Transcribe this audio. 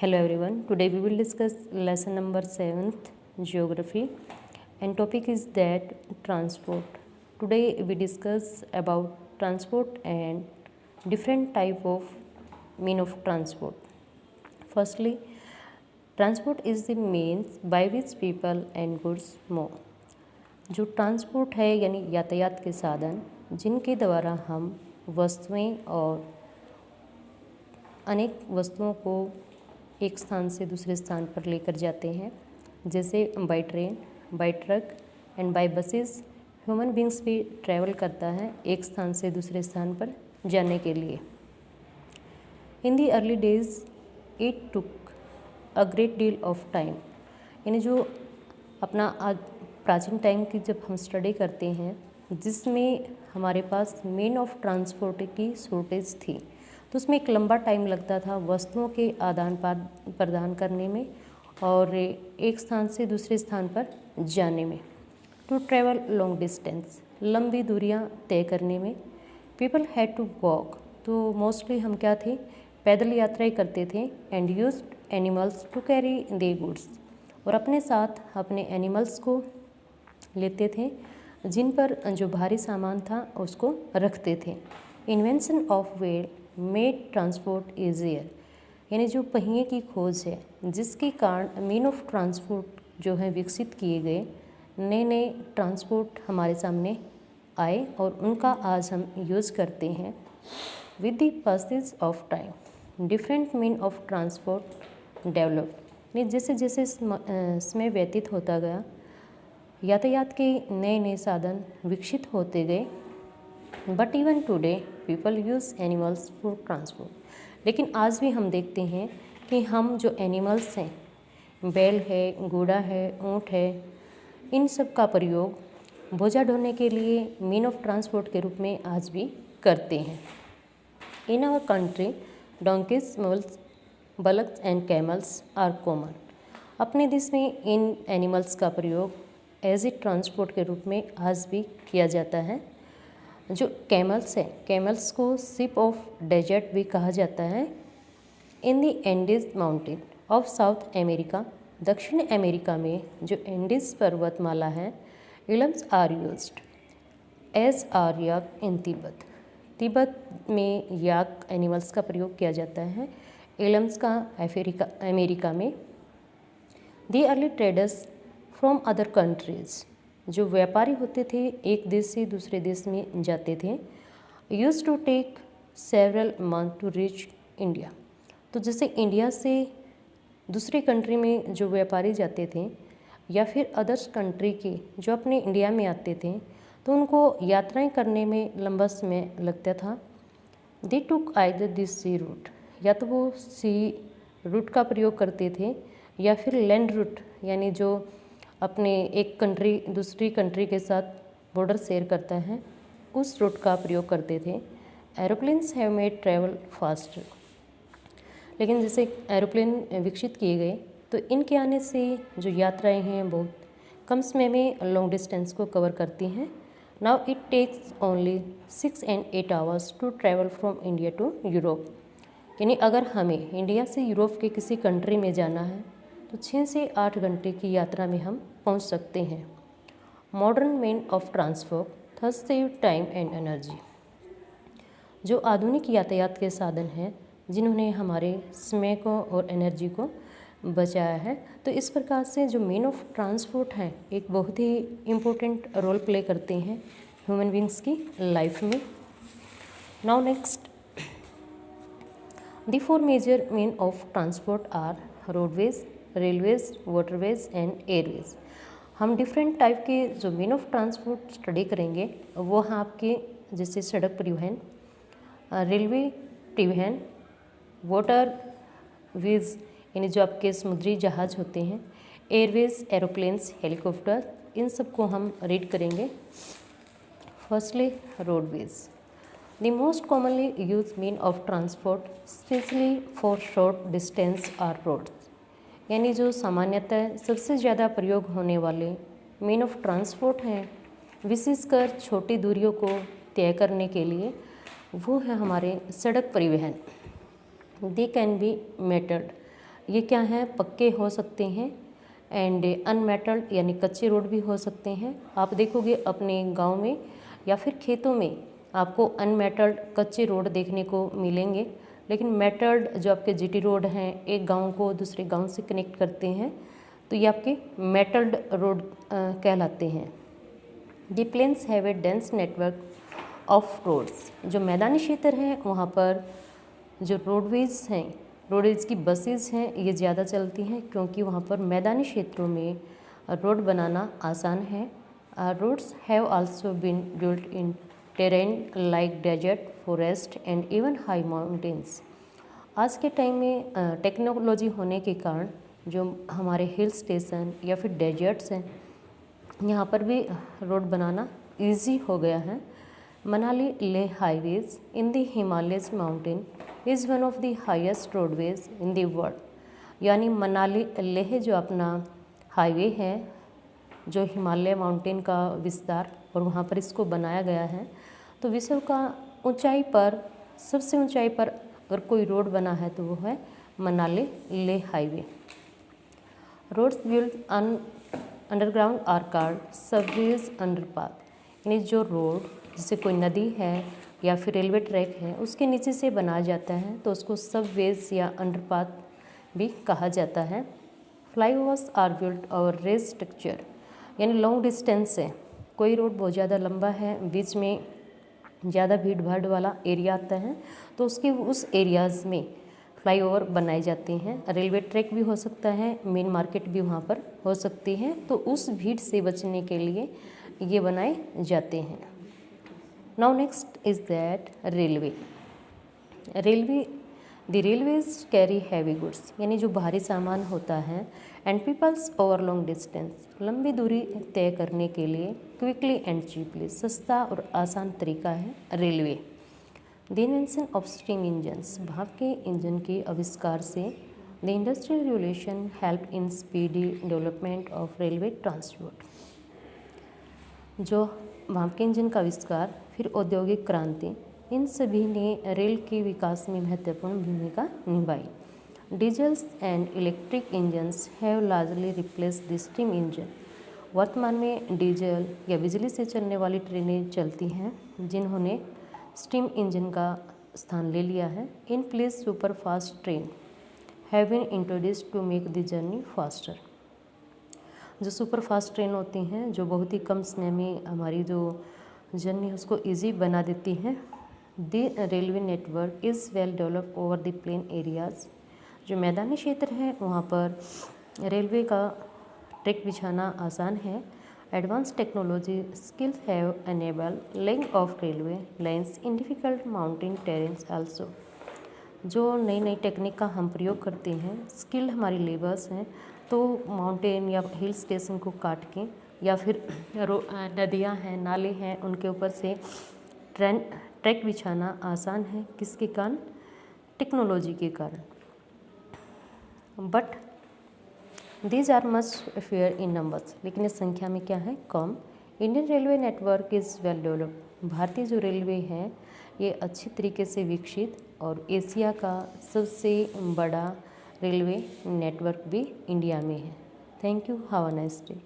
Hello everyone. Today we will discuss lesson number 7th geography and topic is that transport. Today we discuss about transport and different type of mean of transport. Firstly, transport is the means by which people and goods move. जो transport है यानी यातायात के साधन जिनके द्वारा हम वस्तुएं और अनेक वस्तुओं को एक स्थान से दूसरे स्थान पर लेकर जाते हैं, जैसे by train, by truck and by buses. Human beings भी ट्रैवल करता है एक स्थान से दूसरे स्थान पर जाने के लिए। In the early days it took a great deal of time, यानी जो अपना आज प्राचीन टाइम की जब हम स्टडी करते हैं जिसमें हमारे पास मेन ऑफ ट्रांसपोर्ट की शॉर्टेज थी, तो उसमें एक लंबा टाइम लगता था वस्तुओं के आदान प्रदान करने में और एक स्थान से दूसरे स्थान पर जाने में। टू ट्रैवल लॉन्ग डिस्टेंस, लंबी दूरियां तय करने में। पीपल हैड टू वॉक, तो मोस्टली हम क्या थे, पैदल यात्राएं करते थे। And used animals to carry the goods, और अपने साथ अपने एनिमल्स को लेते थे जिन पर जो भारी सामान था उसको रखते थे। Invention of wheel made transport easier, यानी जो पहिए की खोज है जिसके कारण मीन ऑफ ट्रांसपोर्ट जो है विकसित किए गए, नए नए ट्रांसपोर्ट हमारे सामने आए और उनका आज हम यूज़ करते हैं। With the passage of time different mean of transport develop, जैसे जैसे समय व्यतीत होता गया यातायात के नए नए साधन विकसित होते गए। But even today people use animals for transport, लेकिन आज भी हम देखते हैं कि हम जो एनिमल्स हैं, बैल है, घोड़ा है, ऊँट है, इन सब का प्रयोग बोझा ढोने के लिए मीन ऑफ ट्रांसपोर्ट के रूप में आज भी करते हैं। In our country donkeys, mules, bullocks and camels are common. अपने देश में इन एनिमल्स का प्रयोग एज ए ट्रांसपोर्ट के रूप में आज भी किया जाता है। जो कैमल्स है, कैमल्स को शिप ऑफ डेजर्ट भी कहा जाता है। In the Andes mountain of south America, दक्षिण अमेरिका में जो एंडीज पर्वतमाला है, इलम्स आर यूज्ड एज आर याक इन तिब्बत। तिब्बत में याक एनिमल्स का प्रयोग किया जाता है, इलम्स का अमेरिका में। दी early traders from other countries, जो व्यापारी होते थे एक देश से दूसरे देश में जाते थे। Use to take several month to reach India, तो जैसे इंडिया से दूसरे कंट्री में जो व्यापारी जाते थे या फिर अदर्स कंट्री के जो अपने इंडिया में आते थे, तो उनको यात्राएं करने में लंबा समय लगता था। दे टुक आइदर दिस सी रूट, या तो वो सी रूट का प्रयोग करते थे या फिर लैंड रूट, यानी जो अपने एक कंट्री दूसरी कंट्री के साथ बॉर्डर शेयर करता है उस रूट का प्रयोग करते थे। Aeroplanes have made travel faster, लेकिन जैसे एरोप्लेन विकसित किए गए तो इनके आने से जो यात्राएं हैं बहुत कम समय में लॉन्ग डिस्टेंस को कवर करती हैं। Now it takes only 6 and 8 hours to travel from India to Europe, यानी अगर हमें इंडिया से यूरोप के किसी कंट्री में जाना है तो 6 से 8 घंटे की यात्रा में हम पहुंच सकते हैं। Modern main of transport thus save time and energy, जो आधुनिक यातायात के साधन हैं जिन्होंने हमारे समय को और एनर्जी को बचाया है। तो इस प्रकार से जो मेन ऑफ ट्रांसपोर्ट हैं एक बहुत ही इम्पोर्टेंट रोल प्ले करते हैं ह्यूमन बींग्स की लाइफ में। Now next, the 4 major mean of transport are roadways, railways, waterways and airways. हम डिफरेंट टाइप के जो मेन ऑफ ट्रांसपोर्ट स्टडी करेंगे वो हैं आपके जैसे सड़क परिवहन, रेलवे परिवहन, वाटरवेज यानी जो आपके समुद्री जहाज होते हैं, एयरवेज एरोप्लेन्स, हेलीकॉप्टर, इन सब को हम रीड करेंगे। Firstly roadways, the most commonly use mean of transport specially for short distance are roads, यानी जो सामान्यतः सबसे ज़्यादा प्रयोग होने वाले मीन ऑफ ट्रांसपोर्ट हैं विशेषकर छोटी दूरियों को तय करने के लिए, वो है हमारे सड़क परिवहन। दे कैन बी मेटल्ड, ये क्या हैं, पक्के हो सकते हैं एंड अनमेटल्ड यानी कच्चे रोड भी हो सकते हैं। आप देखोगे अपने गांव में या फिर खेतों में आपको अनमेटल्ड कच्चे रोड देखने को मिलेंगे, लेकिन मेटल्ड जो आपके जीटी रोड हैं एक गांव को दूसरे गांव से कनेक्ट करते हैं, तो ये आपके मेटल्ड रोड कहलाते हैं। The plains have a dense network of roads. जो मैदानी क्षेत्र हैं वहाँ पर जो रोडवेज हैं, रोडवेज की बसेस हैं, ये ज़्यादा चलती हैं क्योंकि वहाँ पर मैदानी क्षेत्रों में रोड बनाना आसान है। Roads have also been built in terrain like desert, forest and even high mountains. आज के टाइम में टेक्नोलॉजी होने के कारण जो हमारे हिल स्टेशन या फिर डेजर्ट्स हैं, यहाँ पर भी रोड बनाना इजी हो गया है। Manali Leh highways in the Himalayas mountain is one of the highest roadways in the world. यानी मनाली लेह जो अपना हाईवे है, जो हिमालय माउंटेन का विस्तार, और वहाँ पर इसको बनाया गया है। तो विश्व का ऊंचाई पर, सबसे ऊंचाई पर अगर कोई रोड बना है तो वो है Manali Leh highway. Roads build underground are called subways underpath. यानी जो रोड, जैसे कोई नदी है या फिर रेलवे ट्रैक है, उसके नीचे से बनाया जाता है तो उसको सबवेज या अंडरपाथ भी कहा जाता है। फ्लाईओवर्स आर बिल्ट और रेज स्ट्रक्चर, यानी लॉन्ग डिस्टेंस से कोई रोड बहुत ज़्यादा लंबा है, बीच में ज़्यादा भीड़ भाड़ वाला एरिया आता है, तो उसके उस एरियाज़ में फ्लाईओवर बनाए जाते हैं। रेलवे ट्रैक भी हो सकता है, मेन मार्केट भी वहाँ पर हो सकती है, तो उस भीड़ से बचने के लिए ये बनाए जाते हैं। Now next is that railway. The railways carry heavy goods, यानी जो भारी सामान होता है, and peoples over long distance, लंबी दूरी तय करने के लिए क्विकली एंड चीपली, सस्ता और आसान तरीका है railway. The invention of steam engines, भाप के इंजन के आविष्कार से the industrial revolution help in speedy development of railway transport. जो भाप के इंजन का आविष्कार, फिर औद्योगिक क्रांति, इन सभी ने रेल के विकास में महत्वपूर्ण भूमिका निभाई। Diesels and electric engines have largely replace the steam engine. वर्तमान में डीजल या बिजली से चलने वाली ट्रेनें चलती हैं जिन्होंने स्टीम इंजन का स्थान ले लिया है। In place super fast train have been introduced to make the journey faster. जो सुपर फास्ट ट्रेन होती हैं, जो बहुत ही कम समय में हमारी जो जर्नी है उसको ईजी बना देती हैं। The railway network is well develop over the plain areas. जो मैदानी क्षेत्र है वहाँ पर रेलवे का ट्रैक बिछाना आसान है। Advance technology skills have enable laying of railway lines in difficult mountain terrains also. जो नई नई टेक्निक का हम प्रयोग करते हैं, स्किल्ड हमारी लेबर्स हैं, तो माउंटेन या हिल स्टेशन को काट के या फिर नदियाँ हैं, नाले हैं, उनके ऊपर से ट्रैक बिछाना आसान है। किसके कारण? टेक्नोलॉजी के कारण। But these are much fewer in numbers, लेकिन इस संख्या में क्या है? कम। Indian railway network is well developed. भारतीय जो रेलवे है ये अच्छी तरीके से विकसित और एशिया का सबसे बड़ा रेलवे नेटवर्क भी इंडिया में है। Thank you, have a nice day.